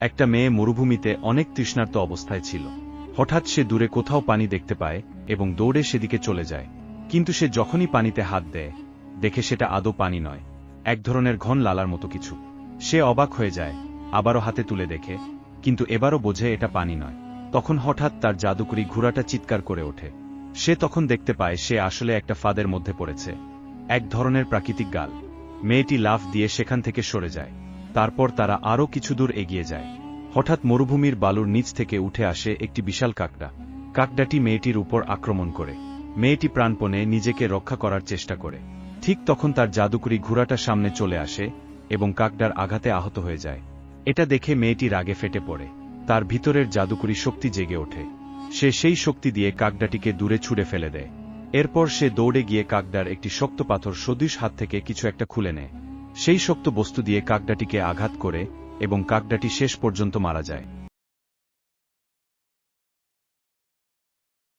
একটা মেয়ে মরুভূমিতে অনেক তৃষ্ণার্ত অবস্থায় ছিল। হঠাৎ সে দূরে কোথাও পানি দেখতে পায় এবং দৌড়ে সেদিকে চলে যায়। কিন্তু সে যখনই পানিতে হাত দেয়, দেখে সেটা আদৌ পানি নয়, এক ধরনের ঘন লালার মতো কিছু। সে অবাক হয়ে যায়, আবারও হাতে তুলে দেখে, কিন্তু এবারও বোঝে এটা পানি নয়। তখন হঠাৎ তার জাদুকরি ঘোড়াটা চিৎকার করে ওঠে। সে তখন দেখতে পায় সে আসলে একটা ফাঁদের মধ্যে পড়েছে, এক ধরনের প্রাকৃতিক গাল। মেয়েটি লাফ দিয়ে সেখান থেকে সরে যায়। তারপর তারা আরও কিছু দূর এগিয়ে যায়। হঠাৎ মরুভূমির বালুর নিচ থেকে উঠে আসে একটি বিশাল কাকড়া। কাকড়াটি মেয়েটির উপর আক্রমণ করে। মেয়েটি প্রাণপণে নিজেকে রক্ষা করার চেষ্টা করে। ঠিক তখন তার জাদুকরি ঘোড়াটা সামনে চলে আসে এবং কাকড়ার আঘাতে আহত হয়ে যায়। এটা দেখে মেয়েটি রাগে ফেটে পড়ে। তার ভিতরের জাদুকরি শক্তি জেগে ওঠে। সে সেই শক্তি দিয়ে কাকড়াটিকে দূরে ছুঁড়ে ফেলে দেয়। এরপর সে দৌড়ে গিয়ে কাকড়ার একটি শক্ত পাথর সদৃশ হাত থেকে কিছু একটা খুলে নেয়। সেই শক্ত বস্তু দিয়ে কাকড়াটিকে আঘাত করে এবং কাকড়াটি শেষ পর্যন্ত মারা যায়।